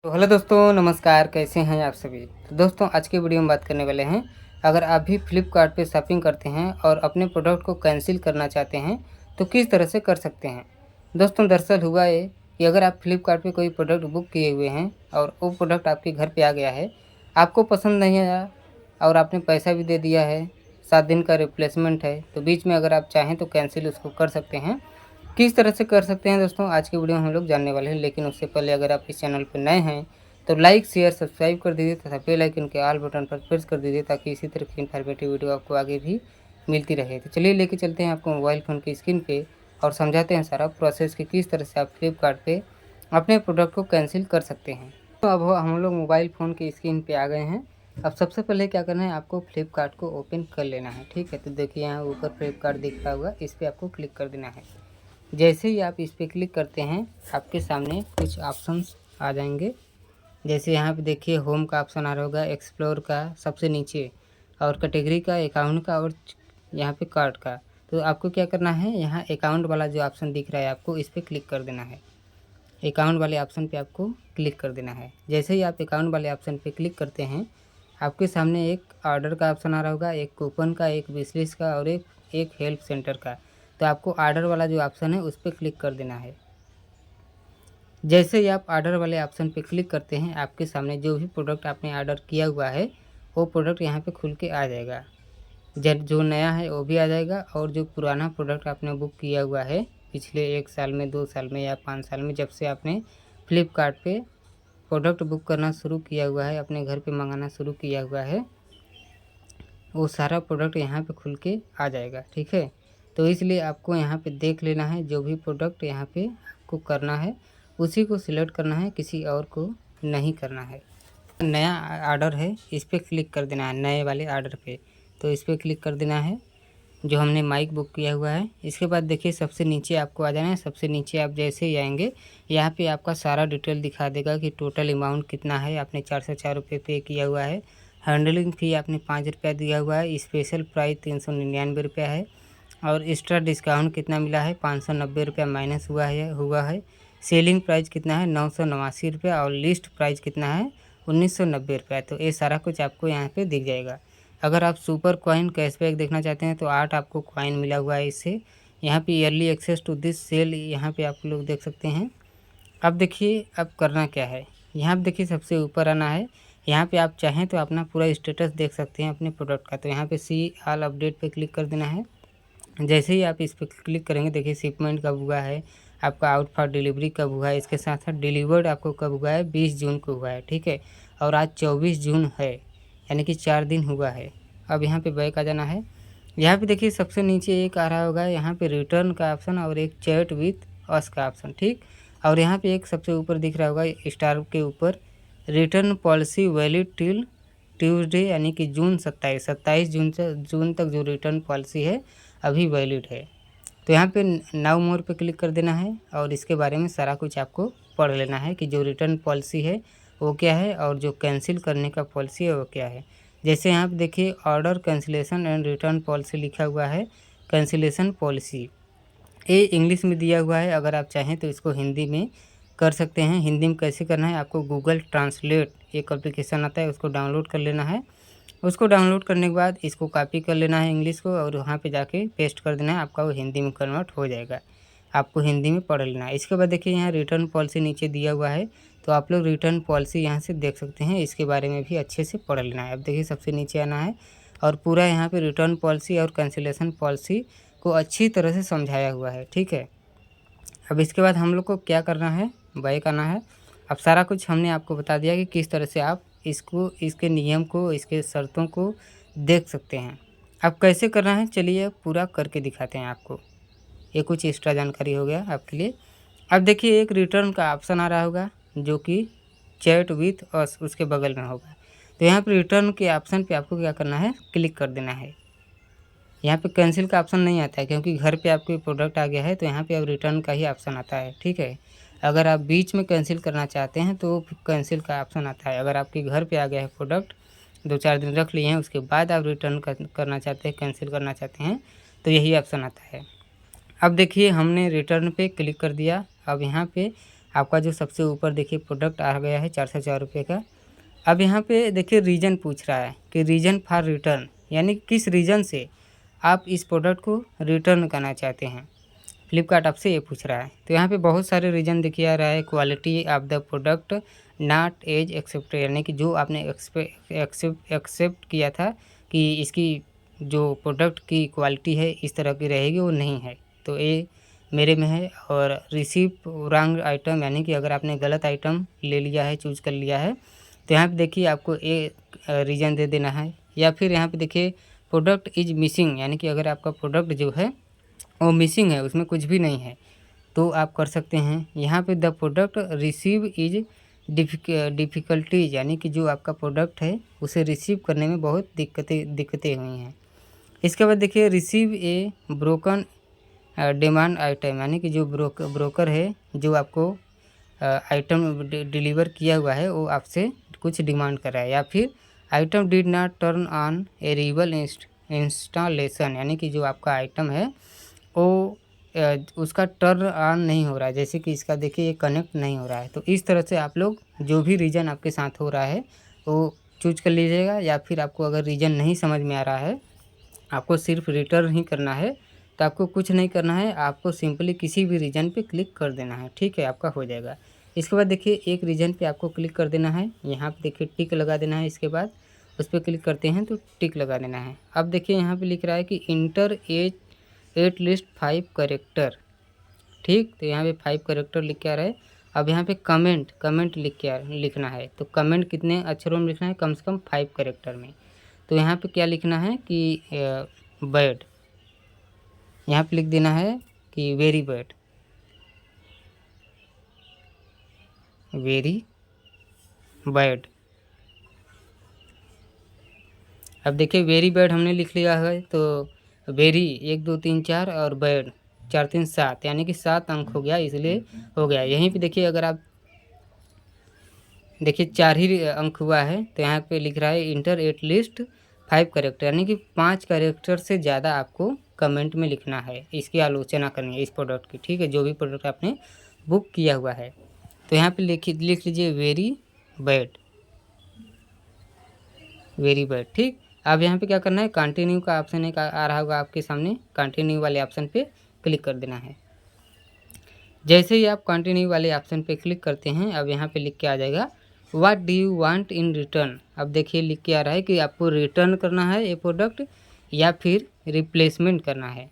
तो हेलो दोस्तों, नमस्कार। कैसे हैं आप सभी। तो दोस्तों, आज की वीडियो में बात करने वाले हैं, अगर आप भी फ्लिपकार्ट पे शॉपिंग करते हैं और अपने प्रोडक्ट को कैंसिल करना चाहते हैं तो किस तरह से कर सकते हैं। दोस्तों, दरअसल हुआ ये कि अगर आप फ्लिपकार्ट पे कोई प्रोडक्ट बुक किए हुए हैं और वो प्रोडक्ट आपके घर पे आ गया है, आपको पसंद नहीं आया और आपने पैसा भी दे दिया है, 7 दिन का रिप्लेसमेंट है, तो बीच में अगर आप चाहें तो कैंसिल उसको कर सकते हैं। किस तरह से कर सकते हैं दोस्तों, आज की वीडियो में हम लोग जानने वाले हैं। लेकिन उससे पहले अगर आप इस चैनल पर नए हैं तो लाइक शेयर सब्सक्राइब कर दीजिए तथा बेल आइकन के ऑल बटन पर प्रेस कर दीजिए ताकि इसी तरह की इन्फॉर्मेटिव वीडियो आपको आगे भी मिलती रहे। तो चलिए लेके चलते हैं आपको मोबाइल फ़ोन की स्क्रीन पे और समझाते हैं सारा प्रोसेस कि किस तरह से आप फ्लिपकार्ट पे अपने प्रोडक्ट को कैंसिल कर सकते हैं। तो अब हम लोग मोबाइल फ़ोन की स्क्रीन पे आ गए हैं। अब सबसे पहले क्या करना है, आपको फ्लिपकार्ट को ओपन कर लेना है। ठीक है, तो देखिए यहाँ ऊपर फ्लिपकार्ट दिख रहा होगा, इस पर आपको क्लिक कर देना है। जैसे ही आप इस पर क्लिक करते हैं आपके सामने कुछ ऑप्शंस आ जाएंगे। जैसे यहाँ पे देखिए होम का ऑप्शन आ रहा होगा, एक्सप्लोर का सबसे नीचे, और कैटेगरी का, अकाउंट का, और यहाँ पे कार्ड का। तो आपको क्या करना है, यहाँ अकाउंट वाला जो ऑप्शन दिख रहा है आपको इस पर क्लिक कर देना है। अकाउंट वाले ऑप्शन पे आपको क्लिक कर देना है। जैसे ही आप अकाउंट वाले ऑप्शन पे क्लिक करते हैं आपके सामने एक ऑर्डर का ऑप्शन आ रहा होगा, एक कूपन का, एक विशलिस्ट का और एक हेल्प सेंटर का। तो आपको ऑर्डर वाला जो ऑप्शन है उस पर क्लिक कर देना है। जैसे ही आप ऑर्डर वाले ऑप्शन पे क्लिक करते हैं आपके सामने जो भी प्रोडक्ट आपने ऑर्डर किया हुआ है वो प्रोडक्ट यहाँ पे खुल के आ जाएगा। जो नया है वो भी आ जाएगा और जो पुराना प्रोडक्ट आपने बुक किया हुआ है पिछले 1 साल में, 2 साल में या 5 साल में, जब से आपने फ्लिपकार्ट पे प्रोडक्ट बुक करना शुरू किया हुआ है, अपने घर पे मंगाना शुरू किया हुआ है, वो सारा प्रोडक्ट यहाँ पे खुल के आ जाएगा। ठीक है, तो इसलिए आपको यहाँ पे देख लेना है, जो भी प्रोडक्ट यहाँ पे आपको करना है उसी को सिलेक्ट करना है, किसी और को नहीं करना है। नया ऑर्डर है इस पर क्लिक कर देना है, नए वाले ऑर्डर पे, तो इस पर क्लिक कर देना है जो हमने माइक बुक किया हुआ है। इसके बाद देखिए सबसे नीचे आपको आ जाना है। सबसे नीचे आप जैसे ही आएंगे यहाँ पे आपका सारा डिटेल दिखा देगा कि टोटल अमाउंट कितना है। आपने 404 रुपये पे किया हुआ है, हैंडलिंग फ़ी आपने 5 रुपया दिया हुआ है, स्पेशल प्राइस 399 रुपया है, और एक्स्ट्रा डिस्काउंट कितना मिला है 590 रुपया माइनस हुआ है। सेलिंग प्राइस कितना है 989 रुपया, और लिस्ट प्राइस कितना है 1990 रुपया। तो ये सारा कुछ आपको यहाँ पे दिख जाएगा। अगर आप सुपर कॉइन कैशबैक देखना चाहते हैं तो 8 आपको कॉइन मिला हुआ है इससे। यहाँ पे early access to this sale यहाँ पे आप लोग देख सकते हैं। अब देखिए अब करना क्या है, यहाँ पे देखिए सबसे ऊपर आना है। यहाँ पे आप चाहें तो अपना पूरा स्टेटस देख सकते हैं अपने प्रोडक्ट का। तो यहाँ पे सी ऑल अपडेट पे क्लिक कर देना है। जैसे ही आप इस पर क्लिक करेंगे देखिए शिपमेंट कब हुआ है, आपका आउट फॉर डिलीवरी कब हुआ है, इसके साथ साथ डिलीवर्ड आपको कब हुआ है, 20 जून को हुआ है। ठीक है, और आज 24 जून है, यानी कि 4 दिन हुआ है। अब यहाँ पे बैक आ जाना है। यहाँ पे देखिए सबसे नीचे एक आ रहा होगा यहाँ पे रिटर्न का ऑप्शन और एक चैट विथ अस का ऑप्शन। ठीक, और यहाँ पे एक सबसे ऊपर दिख रहा होगा स्टार के ऊपर, return policy valid till Tuesday, यानी कि जून 27 जून तक जो रिटर्न पॉलिसी है अभी वैलिड है। तो यहाँ पे नाउ मोर पे क्लिक कर देना है और इसके बारे में सारा कुछ आपको पढ़ लेना है कि जो रिटर्न पॉलिसी है वो क्या है और जो कैंसिल करने का पॉलिसी है वो क्या है। जैसे यहाँ पे देखिए order cancellation and return policy लिखा हुआ है। कैंसिलेशन पॉलिसी ये इंग्लिश में दिया हुआ है, अगर आप चाहें तो इसको हिंदी में कर सकते हैं। हिंदी में कैसे करना है, आपको गूगल ट्रांसलेट एक एप्लीकेशन आता है उसको डाउनलोड कर लेना है। उसको डाउनलोड करने के बाद इसको कॉपी कर लेना है इंग्लिश को और वहाँ पे जाके पेस्ट कर देना है, आपका वो हिंदी में कन्वर्ट हो जाएगा। आपको हिंदी में पढ़ लेना है। इसके बाद देखिए यहाँ रिटर्न पॉलिसी नीचे दिया हुआ है, तो आप लोग रिटर्न पॉलिसी यहाँ से देख सकते हैं, इसके बारे में भी अच्छे से पढ़ लेना है। अब देखिए सबसे नीचे आना है और पूरा यहाँ पे रिटर्न पॉलिसी और कैंसिलेशन पॉलिसी को अच्छी तरह से समझाया हुआ है। ठीक है, अब इसके बाद हम लोग को क्या करना है, बैक आना है। अब सारा कुछ हमने आपको बता दिया कि किस तरह से आप इसको, इसके नियम को, इसके शर्तों को देख सकते हैं। अब कैसे करना है चलिए पूरा करके दिखाते हैं आपको। ये कुछ एक्स्ट्रा जानकारी हो गया आपके लिए। अब देखिए एक रिटर्न का ऑप्शन आ रहा होगा जो कि चैट विथ अस उसके बगल में होगा। तो यहाँ पर रिटर्न के ऑप्शन पे आपको क्या करना है, क्लिक कर देना है। यहाँ पे कैंसिल का ऑप्शन नहीं आता है क्योंकि घर पे आपके प्रोडक्ट आ गया है, तो यहाँ पे अब रिटर्न का ही ऑप्शन आता है। ठीक है, अगर आप बीच में कैंसिल करना चाहते हैं तो कैंसिल का ऑप्शन आता है। अगर आपके घर पे आ गया है प्रोडक्ट, 2-4 दिन रख लिए हैं, उसके बाद आप रिटर्न करना चाहते हैं, कैंसिल करना चाहते हैं, तो यही ऑप्शन आता है। अब देखिए हमने रिटर्न पे क्लिक कर दिया। अब यहाँ पे आपका जो सबसे ऊपर देखिए प्रोडक्ट आ गया है 404 रुपये का। अब यहाँ पे देखिए रीज़न पूछ रहा है कि रीज़न फॉर रिटर्न, यानी किस रीज़न से आप इस प्रोडक्ट को रिटर्न करना चाहते हैं। फ्लिपकार्ट आपसे ये पूछ रहा है। तो यहाँ पे बहुत सारे रीज़न देखिए आ रहा है। Quality of the product not as accepted, यानी कि जो आपने एक्सेप्ट किया था कि इसकी जो प्रोडक्ट की क्वालिटी है इस तरह की रहेगी, वो नहीं है, तो ये मेरे में है। और रिसीव रॉन्ग आइटम, यानी कि अगर आपने गलत आइटम ले लिया है, चूज़ कर लिया है, तो यहाँ पे देखिए आपको एक रीज़न दे देना है। या फिर यहाँ पे देखिए प्रोडक्ट इज़ मिसिंग, यानी कि अगर आपका प्रोडक्ट जो है वो मिसिंग है, उसमें कुछ भी नहीं है, तो आप कर सकते हैं यहाँ पे the product receive is difficulties, यानी कि जो आपका प्रोडक्ट है उसे रिसीव करने में बहुत दिक्कतें हुई हैं। इसके बाद देखिए रिसीव ए ब्रोकन डिमांड आइटम, यानी कि जो ब्रोकर है जो आपको आइटम डिलीवर किया हुआ है वो आपसे कुछ डिमांड कर रहा है। या फिर item did not turn on A rebel installation, यानी कि जो आपका आइटम है वो उसका टर्न ऑन नहीं हो रहा है, जैसे कि इसका देखिए ये कनेक्ट नहीं हो रहा है। तो इस तरह से आप लोग जो भी रीज़न आपके साथ हो रहा है वो चूज कर लीजिएगा। या फिर आपको अगर रीज़न नहीं समझ में आ रहा है, आपको सिर्फ रिटर्न ही करना है, तो आपको कुछ नहीं करना है, आपको सिंपली किसी भी रीजन पे क्लिक कर देना है, ठीक है, आपका हो जाएगा। इसके बाद देखिए एक रीजन पे आपको क्लिक कर देना है, यहाँ पे देखिए टिक लगा देना है। इसके बाद उस पर क्लिक करते हैं तो टिक लगा देना है। अब देखिए यहाँ पे लिख रहा है कि इंटर एट लिस्ट 5 करेक्टर, ठीक, तो यहाँ पे 5 करेक्टर लिख के आ रहा है। अब यहाँ पे कमेंट लिखना है, तो कमेंट कितने अक्षरों में लिखना है, कम से कम 5 करेक्टर में। तो यहाँ पे क्या लिखना है कि बैड, यहाँ पे लिख देना है कि वेरी बैड, वेरी बैड। अब देखिए वेरी बैड हमने लिख लिया है, तो वेरी 1 2 3 4 और बैड 4 3 7, यानी कि 7 अंक हो गया, इसलिए हो गया। यहीं पे देखिए अगर आप देखिए 4 ही अंक हुआ है, तो यहाँ पे लिख रहा है इंटर एट लिस्ट 5 करेक्टर, यानी कि 5 करेक्टर से ज़्यादा आपको कमेंट में लिखना है, इसकी आलोचना करनी है इस प्रोडक्ट की, ठीक है, जो भी प्रोडक्ट आपने बुक किया हुआ है। तो यहाँ पे लिख लीजिए वेरी बैड, वेरी बैड, ठीक। अब यहाँ पे क्या करना है, कंटिन्यू का ऑप्शन एक आ रहा होगा आपके सामने, कंटिन्यू वाले ऑप्शन पे क्लिक कर देना है। जैसे ही आप कंटिन्यू वाले ऑप्शन पे क्लिक करते हैं, अब यहाँ पे लिख के आ जाएगा what do you want in return. अब देखिए लिख के आ रहा है कि आपको रिटर्न करना है ये प्रोडक्ट या फिर रिप्लेसमेंट करना है,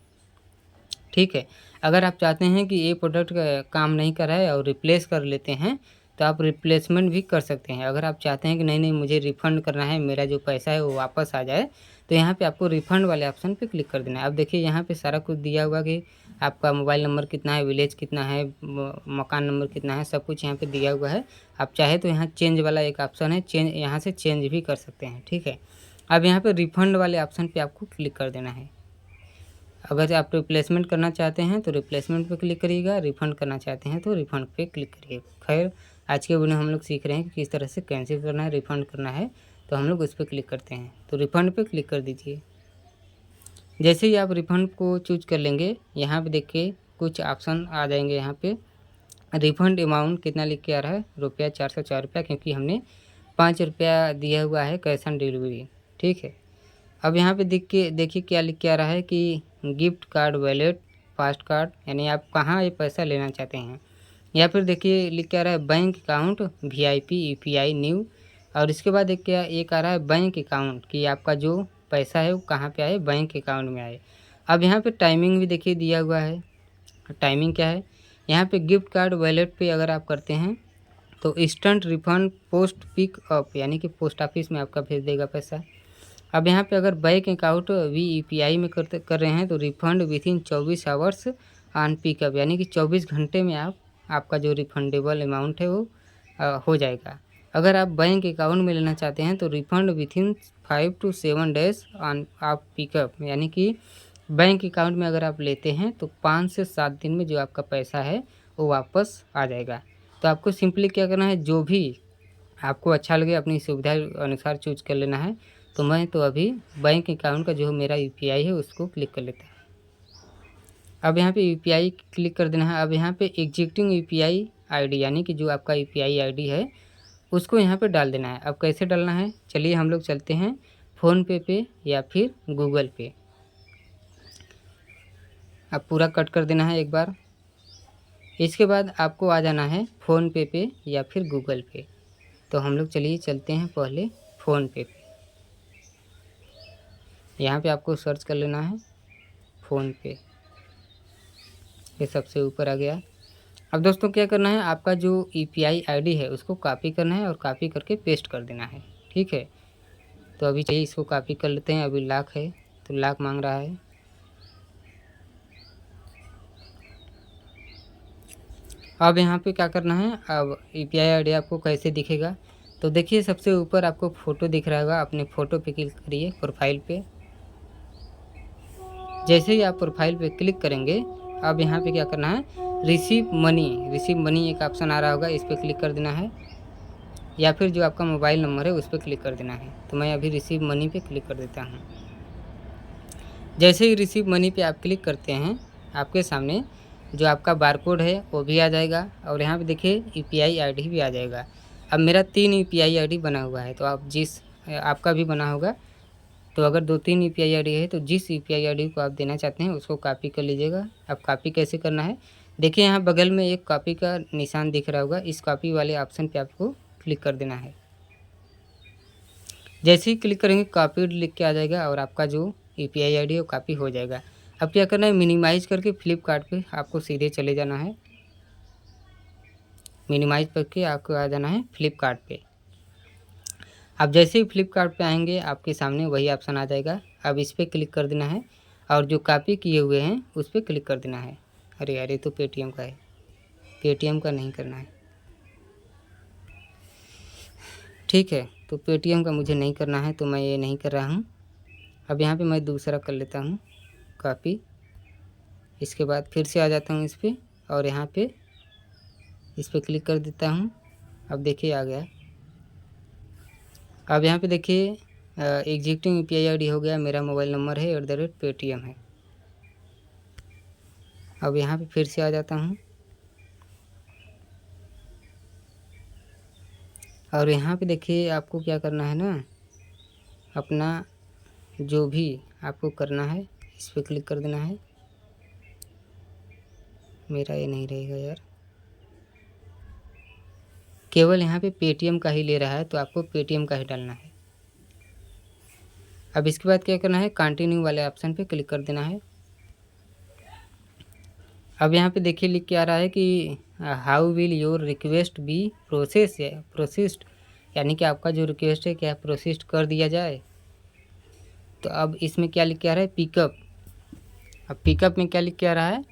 ठीक है। अगर आप चाहते हैं कि ये प्रोडक्ट का काम नहीं कर रहा है और रिप्लेस कर लेते हैं, तो आप रिप्लेसमेंट भी कर सकते हैं। अगर आप चाहते हैं कि नहीं मुझे रिफ़ंड करना है, मेरा जो पैसा है वो वापस आ जाए, तो यहाँ पे आपको रिफ़ंड वाले ऑप्शन पे क्लिक कर देना है। अब देखिए यहाँ पे सारा कुछ दिया हुआ कि आपका मोबाइल नंबर कितना है, विलेज कितना है, मकान नंबर कितना है, सब कुछ यहाँ पे दिया हुआ है। आप चाहे तो यहाँ चेंज वाला एक ऑप्शन है, यहाँ से चेंज भी कर सकते हैं, ठीक है। अब यहाँ पे रिफ़ंड वाले ऑप्शन पे आपको क्लिक कर देना है। अगर आप रिप्लेसमेंट करना चाहते हैं तो रिप्लेसमेंट पे क्लिक करिएगा, रिफ़ंड करना चाहते हैं तो रिफ़ंड पे क्लिक करिएगा। खैर आज के वीडियो में हम लोग सीख रहे हैं कि किस तरह से कैंसिल करना है, रिफ़ंड करना है, तो हम लोग उस पर क्लिक करते हैं। तो रिफ़ंड पे क्लिक कर दीजिए। जैसे ही आप रिफ़ंड को चूज कर लेंगे, यहाँ पे देखिए कुछ ऑप्शन आ जाएंगे। यहाँ पे रिफ़ंड अमाउंट कितना लिख के आ रहा है, रुपया 404 रुपया, क्योंकि हमने 5 रुपया दिया हुआ है कैश ऑन डिलीवरी, ठीक है। अब यहाँ पे देखिए क्या लिख के आ रहा है कि gift card, wallet, fast card, यानी आप कहाँ ये पैसा लेना चाहते हैं। या फिर देखिए लिख के आ रहा है bank account, VIP, UPI, new. और इसके बाद एक आ रहा है बैंक अकाउंट, कि आपका जो पैसा है वो कहाँ पे आए, बैंक अकाउंट में आए। अब यहाँ पे टाइमिंग भी देखिए दिया हुआ है। टाइमिंग क्या है, यहाँ पे गिफ्ट कार्ड वैलेट पे अगर आप करते हैं तो instant refund post pick up, यानी कि पोस्ट ऑफिस में आपका भेज देगा पैसा। अब यहाँ पे अगर बैंक अकाउंट वीईपीआई में कर रहे हैं तो refund within 24 hours on pickup, यानी कि 24 घंटे में आपका जो रिफंडेबल अमाउंट है वो हो जाएगा। अगर आप बैंक अकाउंट में लेना चाहते हैं तो refund within 5 to 7 days on आप पिकअप, यानी कि बैंक अकाउंट में अगर आप लेते हैं तो 5 से 7 दिन में जो आपका पैसा है वो वापस आ जाएगा। तो आपको सिंपली क्या करना है, जो भी आपको अच्छा लगे अपनी सुविधा अनुसार चूज कर लेना है। तो मैं तो अभी बैंक अकाउंट का जो मेरा यूपीआई है उसको क्लिक कर लेता है। अब यहाँ पे यूपीआई क्लिक कर देना है। अब यहाँ पे एग्जिस्टिंग यूपीआई आईडी यानी कि जो आपका यूपीआई आईडी है उसको यहाँ पे डाल देना है। अब कैसे डालना है, चलिए हम लोग चलते हैं फ़ोनपे पे या फिर गूगल पे। अब पूरा कट कर देना है एक बार। इसके बाद आपको आ जाना है फ़ोनपे पे या फिर गूगल पे। तो हम लोग चलिए चलते हैं पहले फ़ोनपे पे। यहाँ पे आपको सर्च कर लेना है फ़ोनपे, ये सबसे ऊपर आ गया। अब दोस्तों क्या करना है, आपका जो यूपीआई आईडी है उसको कॉपी करना है और कॉपी करके पेस्ट कर देना है। ठीक है, तो अभी चाहिए इसको कॉपी कर लेते हैं। अभी लाख है तो लाख मांग रहा है। अब यहाँ पे क्या करना है, अब यूपीआई आईडी आपको कैसे दिखेगा, तो देखिए सबसे ऊपर आपको फ़ोटो दिख रहा होगा। अपने फ़ोटो पे क्लिक करिए प्रोफाइल पे। जैसे ही आप प्रोफाइल पे क्लिक करेंगे, अब यहाँ पे क्या करना है, रिसीव मनी एक ऑप्शन आ रहा होगा, इस पर क्लिक कर देना है। या फिर जो आपका मोबाइल नंबर है उस पर क्लिक कर देना है। तो मैं अभी रिसीव मनी पे क्लिक कर देता हूँ। जैसे ही रिसीव मनी पे आप क्लिक करते हैं, आपके सामने जो आपका बारकोड है वो भी आ जाएगा और यहाँ पे देखिए यूपीआई आईडी भी आ जाएगा। अब मेरा 3 यूपीआई आईडी बना हुआ है, तो आप आपका भी बना होगा। तो अगर 2-3 यूपीआई आईडी है तो जिस यूपीआई आईडी को आप देना चाहते हैं उसको कॉपी कर लीजिएगा। अब कॉपी कैसे करना है, देखिए यहाँ बगल में एक कॉपी का निशान दिख रहा होगा, इस कॉपी वाले ऑप्शन पे आपको क्लिक कर देना है। जैसे ही क्लिक करेंगे कॉपीड लिख के आ जाएगा और आपका जो यूपीआई आईडी है वो कॉपी हो जाएगा। अब क्या करना है, मिनिमाइज़ करके फ्लिपकार्ट पे आपको सीधे चले जाना है। मिनिमाइज़ करके आपको आ जाना है फ्लिपकार्ट पे। अब जैसे ही फ्लिपकार्ट पे आएंगे आपके सामने वही ऑप्शन आ जाएगा। अब इस पर क्लिक कर देना है और जो कॉपी किए हुए हैं उस पर क्लिक कर देना है। अरे यार ये तो पेटीएम का है, पेटीएम का नहीं करना है। ठीक है, तो पेटीएम का मुझे नहीं करना है तो मैं ये नहीं कर रहा हूँ। अब यहाँ पे मैं दूसरा कर लेता हूँ कॉपी। इसके बाद फिर से आ जाता हूँ इस पर और यहाँ पे इस पर क्लिक कर देता हूँ। अब देखिए आ गया। अब यहाँ पे देखिए एग्जिस्टिंग यूपीआई आईडी हो गया, मेरा मोबाइल नंबर है @पेटीएम है। अब यहाँ पे फिर से आ जाता हूँ और यहाँ पे देखिए आपको क्या करना है ना, अपना जो भी आपको करना है इस पर क्लिक कर देना है। मेरा ये नहीं रहेगा यार, केवल यहाँ पे पेटीएम का ही ले रहा है तो आपको पेटीएम का ही डालना है। अब इसके बाद क्या करना है, कंटिन्यू वाले ऑप्शन पे क्लिक कर देना है। अब यहाँ पे देखिए लिख के आ रहा है कि how will your request be processed, यानी कि आपका जो रिक्वेस्ट है क्या प्रोसेस्ड कर दिया जाए। तो अब इसमें क्या लिख के आ रहा है, पिकअप। अब पिकअप में क्या लिख के आ रहा है,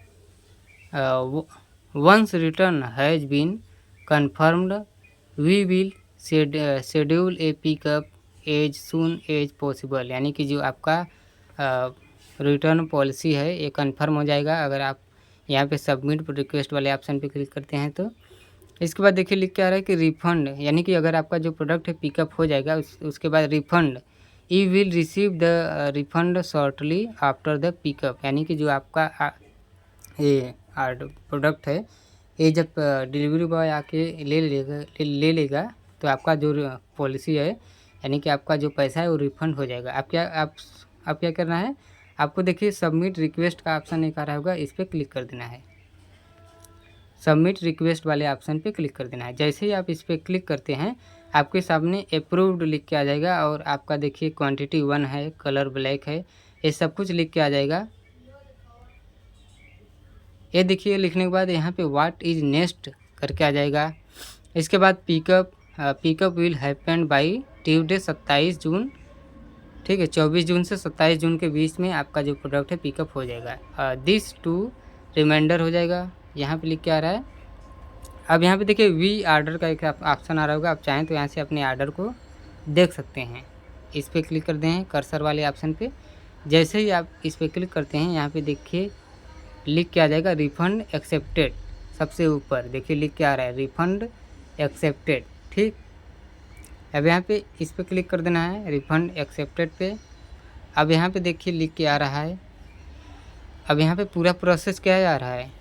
once return has been confirmed we will schedule a pickup as soon as possible, यानी कि जो आपका रिटर्न पॉलिसी है ये कन्फर्म हो जाएगा अगर आप यहाँ पे सबमिट रिक्वेस्ट वाले ऑप्शन पे क्लिक करते हैं। तो इसके बाद देखिए लिख के आ रहा है कि रिफ़ंड, यानी कि अगर आपका जो प्रोडक्ट है पिकअप हो जाएगा उसके बाद refund, you will receive the refund shortly after the pickup, यानी कि जो आपका ये प्रोडक्ट है ये जब डिलीवरी बॉय आके ले लेगा तो आपका जो पॉलिसी है यानी कि आपका जो पैसा है वो रिफ़ंड हो जाएगा। आप क्या करना है, आपको देखिए सबमिट रिक्वेस्ट का ऑप्शन एक आ रहा होगा, इस पर क्लिक कर देना है। सबमिट रिक्वेस्ट वाले ऑप्शन पे क्लिक कर देना है। जैसे ही आप इस पर क्लिक करते हैं आपके सामने अप्रूव्ड लिख के आ जाएगा और आपका देखिए क्वांटिटी 1 है, कलर ब्लैक है, ये सब कुछ लिख के आ जाएगा। ये देखिए लिखने के बाद यहाँ पे व्हाट इज़ नेक्स्ट करके आ जाएगा। इसके बाद pickup will happen by Tuesday 27 जून, ठीक है, 24 जून से 27 जून के बीच में आपका जो प्रोडक्ट है पिकअप हो जाएगा। दिस टू रिमाइंडर हो जाएगा, यहाँ पे लिख के आ रहा है। अब यहाँ पे देखिए वी ऑर्डर का एक ऑप्शन आ रहा होगा, आप चाहें तो यहाँ से अपने ऑर्डर को देख सकते हैं। इस पर क्लिक कर दें कर्सर वाले ऑप्शन पे। जैसे ही आप इस पर क्लिक करते हैं यहाँ पे देखिए लिख के आ जाएगा रिफ़ंड एक्सेप्टेड, सबसे ऊपर देखिए लिख के आ रहा है रिफ़ंड एक्सेप्टेड। ठीक, अब यहाँ पे इस पर क्लिक कर देना है रिफ़ंड एक्सेप्टेड पे। अब यहाँ पे देखिए लिख के आ रहा है, अब यहाँ पे पूरा प्रोसेस क्या आ रहा है,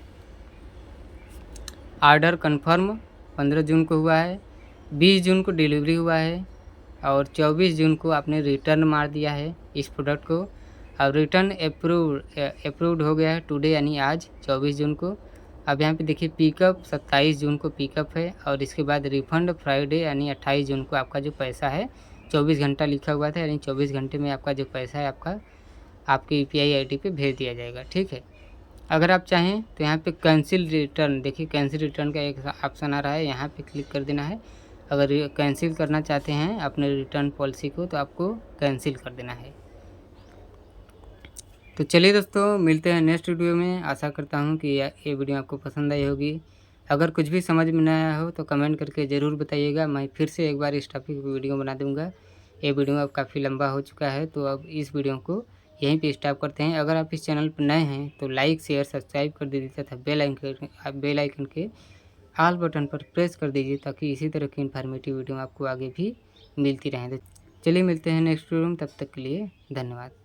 ऑर्डर कन्फर्म 15 जून को हुआ है, 20 जून को डिलीवरी हुआ है और 24 जून को आपने रिटर्न मार दिया है इस प्रोडक्ट को और रिटर्न अप्रूव्ड हो गया है टुडे यानी आज 24 जून को। अब यहाँ पे देखिए पिकअप 27 जून को पिकअप है और इसके बाद रिफ़ंड फ्राइडे यानी 28 जून को आपका जो पैसा है 24 घंटा लिखा हुआ था, यानी 24 घंटे में आपका जो पैसा है आपका आपके यूपीआई आईडी पे भेज दिया जाएगा। ठीक है, अगर आप चाहें तो यहाँ पे कैंसिल रिटर्न, देखिए कैंसिल रिटर्न का एक ऑप्शन आ रहा है, यहाँ पे क्लिक कर देना है। अगर कैंसिल करना चाहते हैं अपने रिटर्न पॉलिसी को तो आपको कैंसिल कर देना है। तो चलिए दोस्तों, मिलते हैं नेक्स्ट वीडियो में। आशा करता हूँ कि ये वीडियो आपको पसंद आई होगी। अगर कुछ भी समझ में ना आया हो तो कमेंट करके ज़रूर बताइएगा, मैं फिर से एक बार इस टॉपिक पर वीडियो बना दूँगा। ये वीडियो अब काफ़ी लंबा हो चुका है, तो अब इस वीडियो को यहीं पे स्टॉप करते हैं। अगर आप इस चैनल पर नए हैं तो लाइक शेयर सब्सक्राइब कर दीजिए तथा बेल आइकन के ऑल बटन पर प्रेस कर दीजिए ताकि इसी तरह की इन्फॉर्मेटिव वीडियो आपको आगे भी मिलती रहें। तो चलिए मिलते हैं नेक्स्ट वीडियो में, तब तक के लिए धन्यवाद।